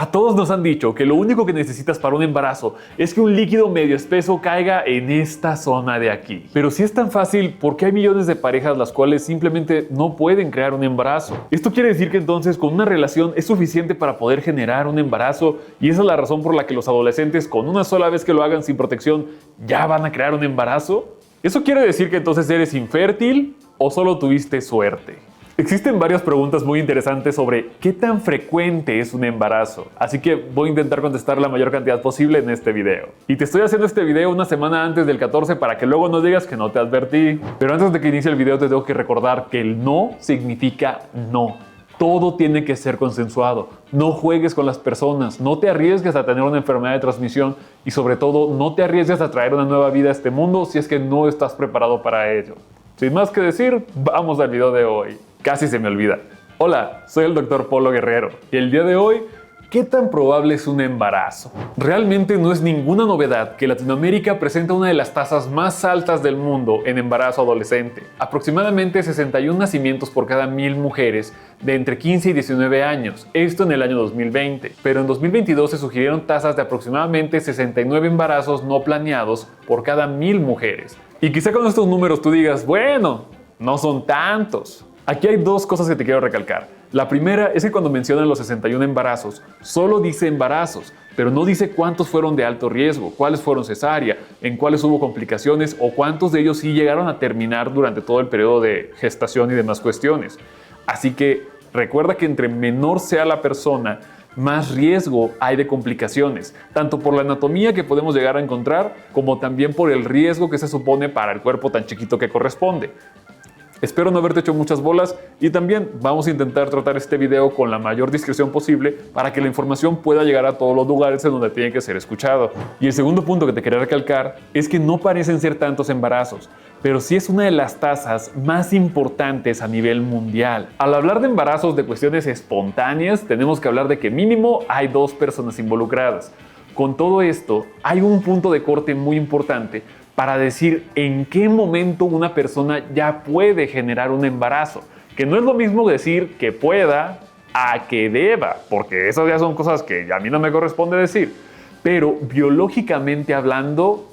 A todos nos han dicho que lo único que necesitas para un embarazo es que un líquido medio espeso caiga en esta zona de aquí. Pero si es tan fácil, ¿por qué hay millones de parejas las cuales simplemente no pueden crear un embarazo? Esto quiere decir que entonces con una relación es suficiente para poder generar un embarazo, y esa es la razón por la que los adolescentes con una sola vez que lo hagan sin protección ya van a crear un embarazo. ¿Eso quiere decir que entonces eres infértil o solo tuviste suerte? Existen varias preguntas muy interesantes sobre qué tan frecuente es un embarazo, así que voy a intentar contestar la mayor cantidad posible en este video. Y te estoy haciendo este video una semana antes del 14 para que luego no digas que no te advertí. Pero antes de que inicie el video te tengo que recordar que el no significa no. Todo tiene que ser consensuado. No juegues con las personas, no te arriesgues a tener una enfermedad de transmisión y sobre todo no te arriesgues a traer una nueva vida a este mundo si es que no estás preparado para ello. Sin más que decir, vamos al video de hoy. Casi se me olvida. Hola, soy el Dr. Polo Guerrero y el día de hoy, ¿qué tan probable es un embarazo? Realmente no es ninguna novedad que Latinoamérica presenta una de las tasas más altas del mundo en embarazo adolescente. Aproximadamente 61 nacimientos por cada 1000 mujeres de entre 15 y 19 años, esto en el año 2020. Pero en 2022 se sugirieron tasas de aproximadamente 69 embarazos no planeados por cada 1000 mujeres. Y quizá con estos números tú digas, bueno, no son tantos. Aquí hay dos cosas que te quiero recalcar. La primera es que cuando mencionan los 61 embarazos, solo dice embarazos, pero no dice cuántos fueron de alto riesgo, cuáles fueron cesárea, en cuáles hubo complicaciones o cuántos de ellos sí llegaron a terminar durante todo el periodo de gestación y demás cuestiones. Así que recuerda que entre menor sea la persona, más riesgo hay de complicaciones, tanto por la anatomía que podemos llegar a encontrar, como también por el riesgo que se supone para el cuerpo tan chiquito que corresponde. Espero no haberte hecho muchas bolas y también vamos a intentar tratar este video con la mayor discreción posible para que la información pueda llegar a todos los lugares en donde tiene que ser escuchado. Y el segundo punto que te quería recalcar es que no parecen ser tantos embarazos, pero sí es una de las tasas más importantes a nivel mundial. Al hablar de embarazos de cuestiones espontáneas, tenemos que hablar de que mínimo hay 2 personas involucradas. Con todo esto, hay un punto de corte muy importante para decir en qué momento una persona ya puede generar un embarazo. Que no es lo mismo decir que pueda a que deba, porque esas ya son cosas que a mí no me corresponde decir. Pero biológicamente hablando,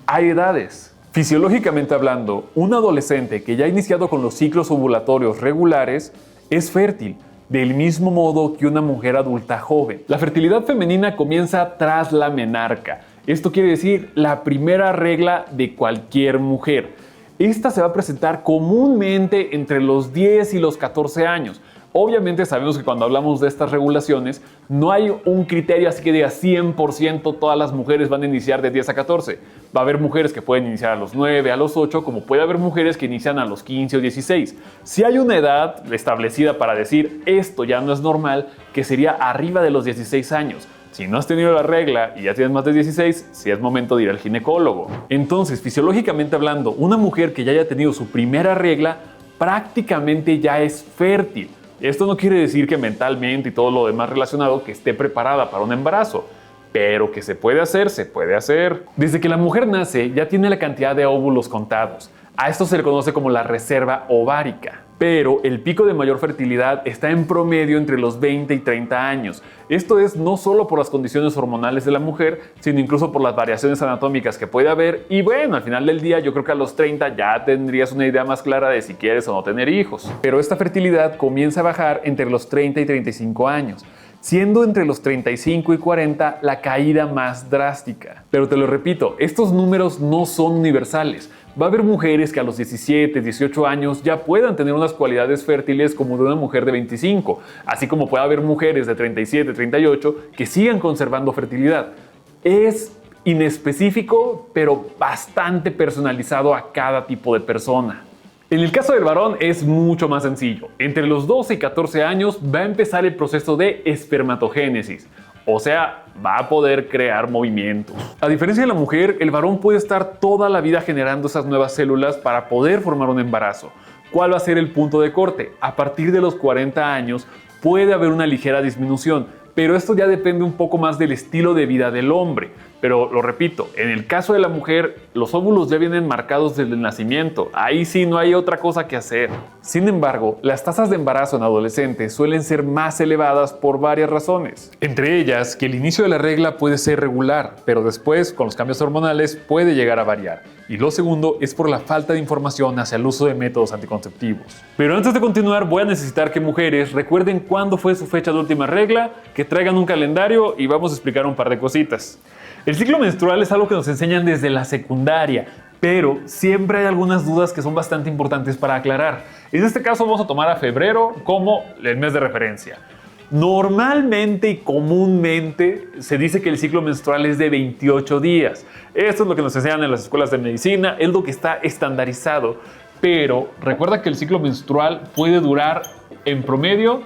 hay edades. Fisiológicamente hablando, un adolescente que ya ha iniciado con los ciclos ovulatorios regulares es fértil, del mismo modo que una mujer adulta joven. La fertilidad femenina comienza tras la menarca. Esto quiere decir la primera regla de cualquier mujer. Esta se va a presentar comúnmente entre los 10 y los 14 años. Obviamente sabemos que cuando hablamos de estas regulaciones no hay un criterio así que diga 100% todas las mujeres van a iniciar de 10 a 14. Va a haber mujeres que pueden iniciar a los 9, a los 8, como puede haber mujeres que inician a los 15 o 16. Si hay una edad establecida para decir esto ya no es normal, que sería arriba de los 16 años. Si no has tenido la regla y ya tienes más de 16, sí es momento de ir al ginecólogo. Entonces, fisiológicamente hablando, una mujer que ya haya tenido su primera regla prácticamente ya es fértil. Esto no quiere decir que mentalmente y todo lo demás relacionado que esté preparada para un embarazo, pero que se puede hacer, se puede hacer. Desde que la mujer nace ya tiene la cantidad de óvulos contados. A esto se le conoce como la reserva ovárica. Pero el pico de mayor fertilidad está en promedio entre los 20 y 30 años. Esto es no solo por las condiciones hormonales de la mujer, sino incluso por las variaciones anatómicas que puede haber. Y bueno, al final del día yo creo que a los 30 ya tendrías una idea más clara de si quieres o no tener hijos. Pero esta fertilidad comienza a bajar entre los 30 y 35 años, siendo entre los 35 y 40 la caída más drástica. Pero te lo repito, estos números no son universales. Va a haber mujeres que a los 17, 18 años ya puedan tener unas cualidades fértiles como de una mujer de 25, así como puede haber mujeres de 37, 38 que sigan conservando fertilidad. Es inespecífico, pero bastante personalizado a cada tipo de persona. En el caso del varón es mucho más sencillo. Entre los 12 y 14 años va a empezar el proceso de espermatogénesis. O sea, va a poder crear movimientos. A diferencia de la mujer, el varón puede estar toda la vida generando esas nuevas células para poder formar un embarazo. ¿Cuál va a ser el punto de corte? A partir de los 40 años puede haber una ligera disminución, pero esto ya depende un poco más del estilo de vida del hombre. Pero lo repito, en el caso de la mujer, los óvulos ya vienen marcados desde el nacimiento. Ahí sí no hay otra cosa que hacer. Sin embargo, las tasas de embarazo en adolescentes suelen ser más elevadas por varias razones. Entre ellas, que el inicio de la regla puede ser regular, pero después, con los cambios hormonales, puede llegar a variar. Y lo segundo es por la falta de información hacia el uso de métodos anticonceptivos. Pero antes de continuar, voy a necesitar que mujeres recuerden cuándo fue su fecha de última regla, que traigan un calendario y vamos a explicar un par de cositas. El ciclo menstrual es algo que nos enseñan desde la secundaria, pero siempre hay algunas dudas que son bastante importantes para aclarar. En este caso vamos a tomar a febrero como el mes de referencia. Normalmente y comúnmente se dice que el ciclo menstrual es de 28 días. Esto es lo que nos enseñan en las escuelas de medicina, es lo que está estandarizado. Pero recuerda que el ciclo menstrual puede durar en promedio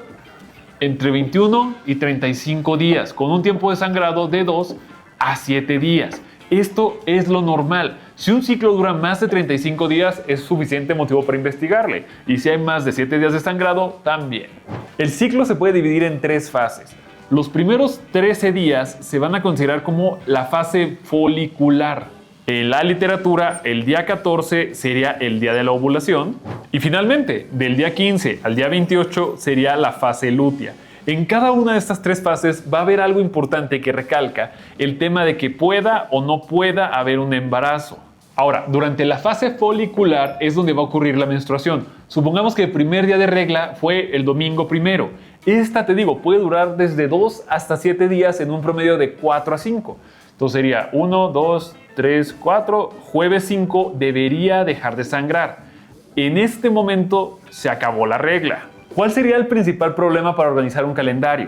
entre 21 y 35 días, con un tiempo de sangrado de 2 a 7 días. Esto es lo normal. Si un ciclo dura más de 35 días, es suficiente motivo para investigarle. Y si hay más de 7 días de sangrado, también. El ciclo se puede dividir en 3 fases. Los primeros 13 días se van a considerar como la fase folicular. En la literatura, el día 14 sería el día de la ovulación. Y finalmente, del día 15 al día 28 sería la fase lútea. En cada una de estas 3 fases va a haber algo importante que recalca el tema de que pueda o no pueda haber un embarazo. Ahora, durante la fase folicular es donde va a ocurrir la menstruación. Supongamos que el primer día de regla fue el domingo primero. Esta, te digo, puede durar desde 2 hasta 7 días en un promedio de 4 a 5. Entonces sería 1, 2, 3, 4, jueves 5 debería dejar de sangrar. En este momento se acabó la regla. ¿Cuál sería el principal problema para organizar un calendario?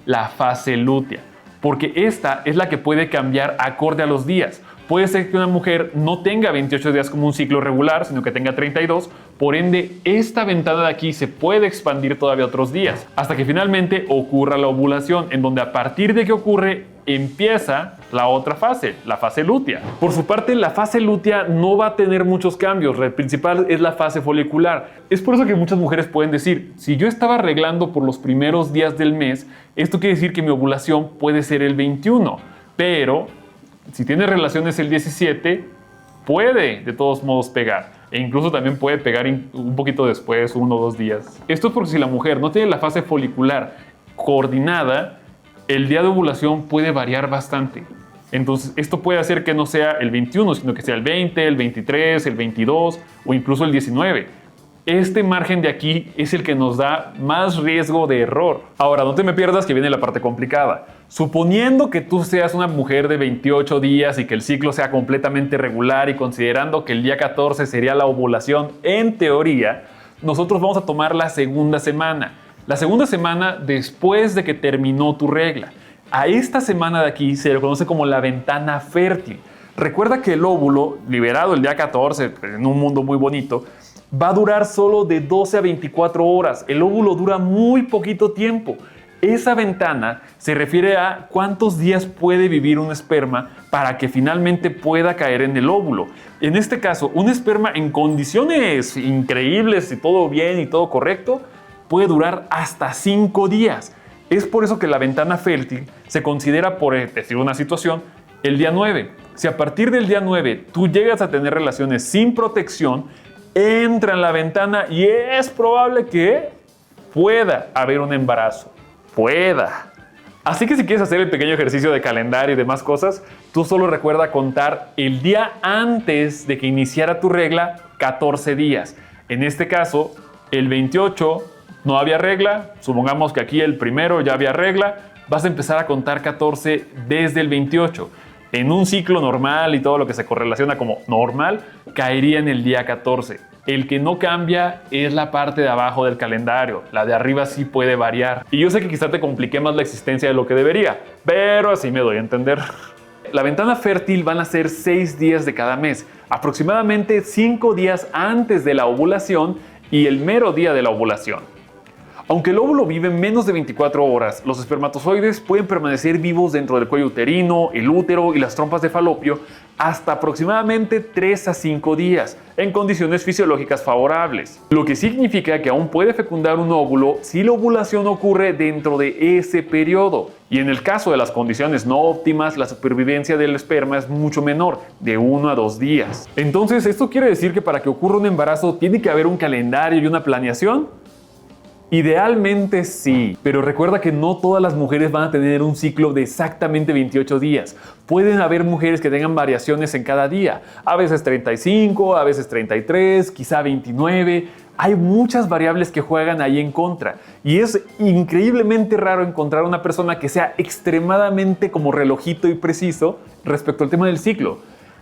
La fase lútea, porque esta es la que puede cambiar acorde a los días. Puede ser que una mujer no tenga 28 días como un ciclo regular, sino que tenga 32. Por ende, esta ventana de aquí se puede expandir todavía otros días, hasta que finalmente ocurra la ovulación, en donde a partir de que ocurre, empieza la otra fase, la fase lútea. Por su parte, la fase lútea no va a tener muchos cambios. El principal es la fase folicular. Es por eso que muchas mujeres pueden decir, si yo estaba arreglando por los primeros días del mes, esto quiere decir que mi ovulación puede ser el 21, pero si tiene relaciones el 17, puede de todos modos pegar. E incluso también puede pegar un poquito después, 1 o 2 días. Esto es porque si la mujer no tiene la fase folicular coordinada, el día de ovulación puede variar bastante. Entonces, esto puede hacer que no sea el 21, sino que sea el 20, el 23, el 22 o incluso el 19. Este margen de aquí es el que nos da más riesgo de error. Ahora, no te me pierdas que viene la parte complicada. Suponiendo que tú seas una mujer de 28 días y que el ciclo sea completamente regular y considerando que el día 14 sería la ovulación, en teoría, nosotros vamos a tomar la segunda semana. La segunda semana después de que terminó tu regla. A esta semana de aquí se le conoce como la ventana fértil. Recuerda que el óvulo, liberado el día 14, en un mundo muy bonito, va a durar solo de 12 a 24 horas. El óvulo dura muy poquito tiempo. Esa ventana se refiere a cuántos días puede vivir un esperma para que finalmente pueda caer en el óvulo. En este caso, un esperma en condiciones increíbles y todo bien y todo correcto, puede durar hasta 5 días. Es por eso que la ventana fértil se considera, por decir una situación, el día 9. Si a partir del día 9 tú llegas a tener relaciones sin protección, entra en la ventana y es probable que pueda haber un embarazo. Pueda. Así que si quieres hacer el pequeño ejercicio de calendario y demás cosas, tú solo recuerda contar el día antes de que iniciara tu regla 14 días. En este caso, el 28 no había regla, supongamos que aquí el primero ya había regla, vas a empezar a contar 14 desde el 28. En un ciclo normal y todo lo que se correlaciona como normal, caería en el día 14. El que no cambia es la parte de abajo del calendario. La de arriba sí puede variar. Y yo sé que quizá te compliqué más la existencia de lo que debería, pero así me doy a entender. La ventana fértil van a ser 6 días de cada mes, aproximadamente 5 días antes de la ovulación y el mero día de la ovulación. Aunque el óvulo vive menos de 24 horas, los espermatozoides pueden permanecer vivos dentro del cuello uterino, el útero y las trompas de falopio hasta aproximadamente 3 a 5 días, en condiciones fisiológicas favorables. Lo que significa que aún puede fecundar un óvulo si la ovulación ocurre dentro de ese periodo. Y en el caso de las condiciones no óptimas, la supervivencia del esperma es mucho menor, de 1 a 2 días. Entonces, ¿esto quiere decir que para que ocurra un embarazo tiene que haber un calendario y una planeación? Idealmente sí, pero recuerda que no todas las mujeres van a tener un ciclo de exactamente 28 días. Pueden haber mujeres que tengan variaciones en cada día, a veces 35, a veces 33, quizá 29. Hay muchas variables que juegan ahí en contra y es increíblemente raro encontrar una persona que sea extremadamente como relojito y preciso respecto al tema del ciclo.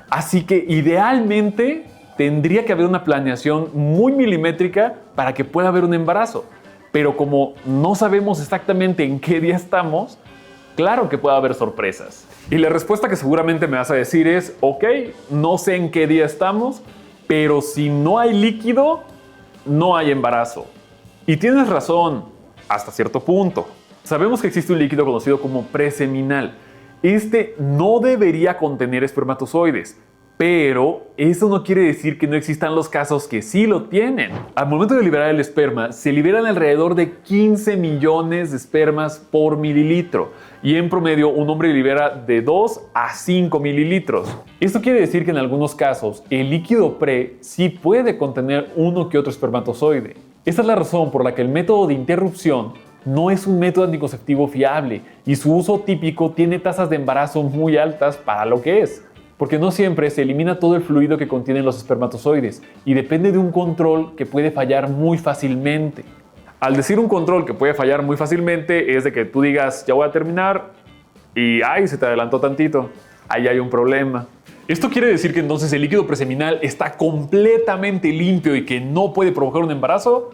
Así que idealmente tendría que haber una planeación muy milimétrica para que pueda haber un embarazo. Pero como no sabemos exactamente en qué día estamos, claro que puede haber sorpresas. Y la respuesta que seguramente me vas a decir es, ok, no sé en qué día estamos, pero si no hay líquido, no hay embarazo. Y tienes razón, hasta cierto punto. Sabemos que existe un líquido conocido como preseminal. Este no debería contener espermatozoides, pero eso no quiere decir que no existan los casos que sí lo tienen. Al momento de liberar el esperma, se liberan alrededor de 15 millones de espermas por mililitro y en promedio un hombre libera de 2 a 5 mililitros. Esto quiere decir que en algunos casos el líquido pre sí puede contener uno que otro espermatozoide. Esta es la razón por la que el método de interrupción no es un método anticonceptivo fiable y su uso típico tiene tasas de embarazo muy altas para lo que es. Porque no siempre se elimina todo el fluido que contienen los espermatozoides y depende de un control que puede fallar muy fácilmente. Al decir un control que puede fallar muy fácilmente es de que tú digas, ya voy a terminar y ¡ay! Se te adelantó tantito. Ahí hay un problema. ¿Esto quiere decir que entonces el líquido preseminal está completamente limpio y que no puede provocar un embarazo?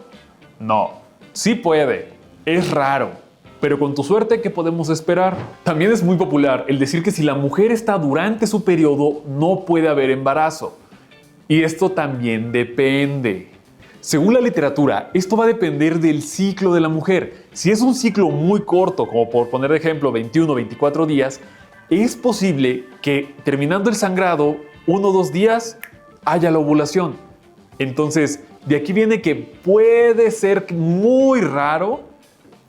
No, sí puede. Es raro. Pero con tu suerte, ¿qué podemos esperar? También es muy popular el decir que si la mujer está durante su periodo, no puede haber embarazo. Y esto también depende. Según la literatura, esto va a depender del ciclo de la mujer. Si es un ciclo muy corto, como por poner de ejemplo 21 o 24 días, es posible que terminando el sangrado, 1 o 2 días, haya la ovulación. Entonces, de aquí viene que puede ser muy raro,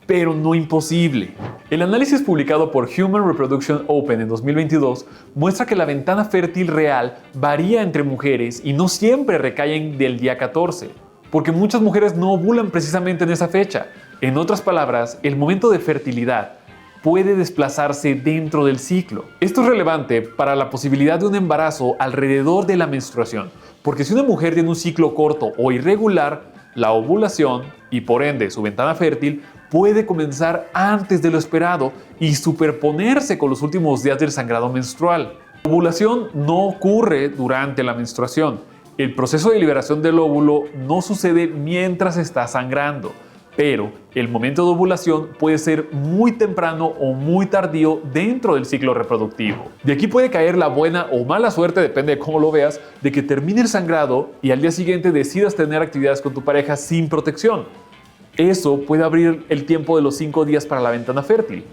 pero no imposible. El análisis publicado por Human Reproduction Open en 2022 muestra que la ventana fértil real varía entre mujeres y no siempre recaen del día 14, porque muchas mujeres no ovulan precisamente en esa fecha. En otras palabras, el momento de fertilidad puede desplazarse dentro del ciclo. Esto es relevante para la posibilidad de un embarazo alrededor de la menstruación, porque si una mujer tiene un ciclo corto o irregular, la ovulación y por ende su ventana fértil puede comenzar antes de lo esperado y superponerse con los últimos días del sangrado menstrual. La ovulación no ocurre durante la menstruación. El proceso de liberación del óvulo no sucede mientras está sangrando, pero el momento de ovulación puede ser muy temprano o muy tardío dentro del ciclo reproductivo. De aquí puede caer la buena o mala suerte, depende de cómo lo veas, de que termine el sangrado y al día siguiente decidas tener actividades con tu pareja sin protección. Eso puede abrir el tiempo de los 5 días para la ventana fértil.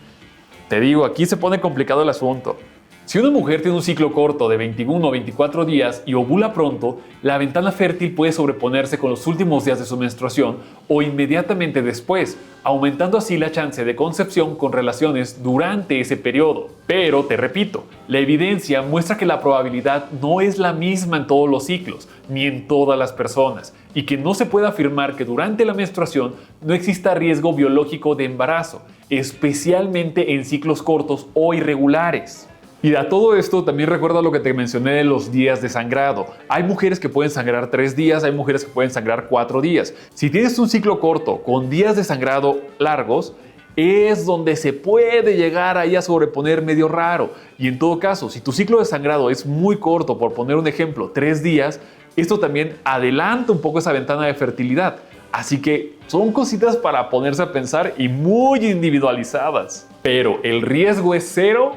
Te digo, aquí se pone complicado el asunto. Si una mujer tiene un ciclo corto de 21 o 24 días y ovula pronto, la ventana fértil puede sobreponerse con los últimos días de su menstruación o inmediatamente después, aumentando así la chance de concepción con relaciones durante ese periodo. Pero, te repito, la evidencia muestra que la probabilidad no es la misma en todos los ciclos, ni en todas las personas, y que no se puede afirmar que durante la menstruación no exista riesgo biológico de embarazo, especialmente en ciclos cortos o irregulares. Y a todo esto también recuerda lo que te mencioné de los días de sangrado. Hay mujeres que pueden sangrar 3 días, hay mujeres que pueden sangrar 4 días. Si tienes un ciclo corto con días de sangrado largos, es donde se puede llegar ahí a sobreponer medio raro. Y en todo caso, si tu ciclo de sangrado es muy corto, por poner un ejemplo, 3 días, esto también adelanta un poco esa ventana de fertilidad. Así que son cositas para ponerse a pensar y muy individualizadas. Pero ¿el riesgo es cero?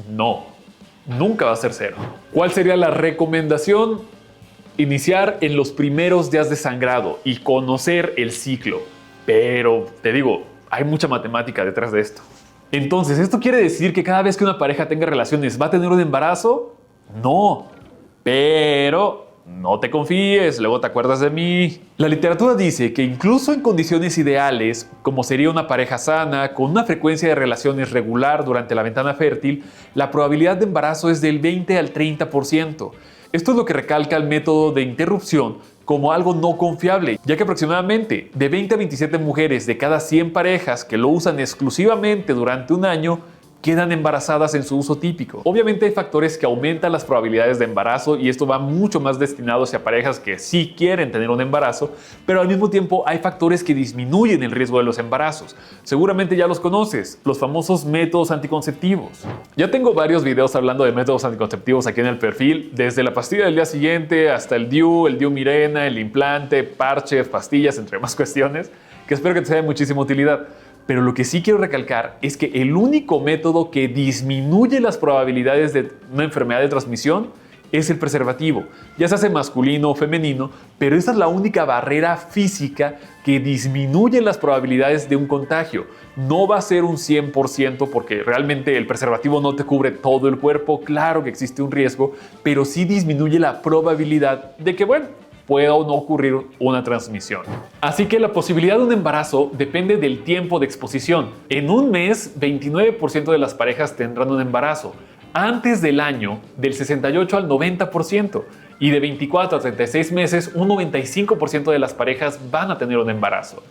No, nunca va a ser cero. ¿Cuál sería la recomendación? Iniciar en los primeros días de sangrado y conocer el ciclo. Pero te digo, hay mucha matemática detrás de esto. Entonces, ¿esto quiere decir que cada vez que una pareja tenga relaciones va a tener un embarazo? No, pero no te confíes, luego te acuerdas de mí. La literatura dice que incluso en condiciones ideales, como sería una pareja sana, con una frecuencia de relaciones regular durante la ventana fértil, la probabilidad de embarazo es del 20 al 30%. Esto es lo que recalca el método de interrupción como algo no confiable, ya que aproximadamente de 20 a 27 mujeres de cada 100 parejas que lo usan exclusivamente durante un año quedan embarazadas en su uso típico. Obviamente hay factores que aumentan las probabilidades de embarazo y esto va mucho más destinado hacia parejas que sí quieren tener un embarazo, pero al mismo tiempo hay factores que disminuyen el riesgo de los embarazos. Seguramente ya los conoces, los famosos métodos anticonceptivos. Ya tengo varios videos hablando de métodos anticonceptivos aquí en el perfil, desde la pastilla del día siguiente hasta el DIU Mirena, el implante, parches, pastillas, entre más cuestiones, que espero que te sea de muchísima utilidad. Pero lo que sí quiero recalcar es que el único método que disminuye las probabilidades de una enfermedad de transmisión es el preservativo. Ya se hace masculino o femenino, pero esa es la única barrera física que disminuye las probabilidades de un contagio. No va a ser un 100% porque realmente el preservativo no te cubre todo el cuerpo. Claro que existe un riesgo, pero sí disminuye la probabilidad de que, pueda o no ocurrir una transmisión. Así que la posibilidad de un embarazo depende del tiempo de exposición. En un mes, 29% de las parejas tendrán un embarazo. Antes del año, del 68 al 90%. Y de 24 a 36 meses, un 95% de las parejas van a tener un embarazo.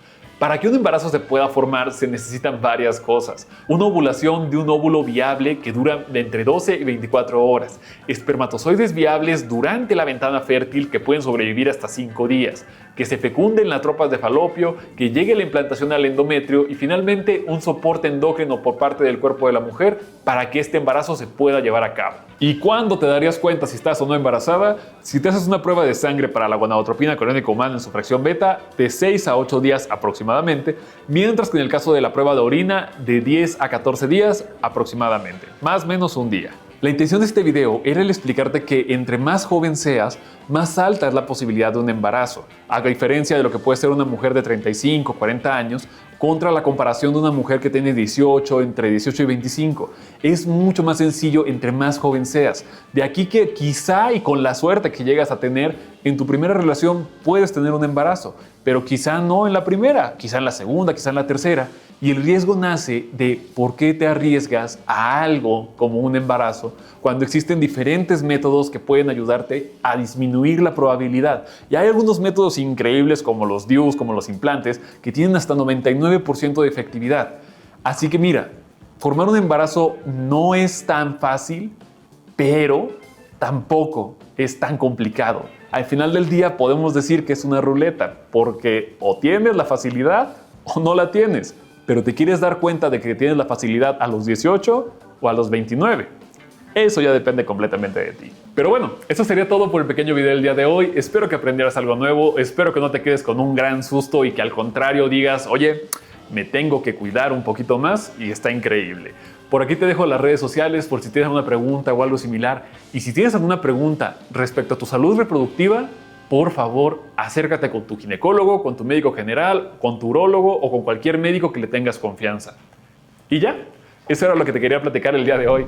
Para que un embarazo se pueda formar se necesitan varias cosas. Una ovulación de un óvulo viable que dura de entre 12 y 24 horas. Espermatozoides viables durante la ventana fértil que pueden sobrevivir hasta 5 días. Que se fecunden las tropas de falopio, que llegue la implantación al endometrio y finalmente un soporte endócrino por parte del cuerpo de la mujer para que este embarazo se pueda llevar a cabo. ¿Y cuándo te darías cuenta si estás o no embarazada? Si te haces una prueba de sangre para la gonadotropina coriónica humana en su fracción beta de 6 a 8 días aproximadamente, mientras que en el caso de la prueba de orina de 10 a 14 días aproximadamente, más o menos un día. La intención de este video era el explicarte que entre más joven seas, más alta es la posibilidad de un embarazo, a diferencia de lo que puede ser una mujer de 35 o 40 años, contra la comparación de una mujer que tiene 18, entre 18 y 25. Es mucho más sencillo entre más joven seas. De aquí que quizá y con la suerte que llegas a tener, en tu primera relación puedes tener un embarazo, pero quizá no en la primera, quizá en la segunda, quizá en la tercera. Y el riesgo nace de por qué te arriesgas a algo como un embarazo cuando existen diferentes métodos que pueden ayudarte a disminuir la probabilidad. Y hay algunos métodos increíbles como los DIUs, como los implantes, que tienen hasta 99% de efectividad. Así que mira, formar un embarazo no es tan fácil, pero tampoco es tan complicado. Al final del día podemos decir que es una ruleta, porque o tienes la facilidad o no la tienes. Pero te quieres dar cuenta de que tienes la facilidad a los 18 o a los 29. Eso ya depende completamente de ti. Pero bueno, eso sería todo por el pequeño video del día de hoy. Espero que aprendieras algo nuevo. Espero que no te quedes con un gran susto y que al contrario digas, oye, me tengo que cuidar un poquito más y está increíble. Por aquí te dejo las redes sociales por si tienes alguna pregunta o algo similar. Y si tienes alguna pregunta respecto a tu salud reproductiva, por favor, acércate con tu ginecólogo, con tu médico general, con tu urólogo o con cualquier médico que le tengas confianza. Y ya, eso era lo que te quería platicar el día de hoy.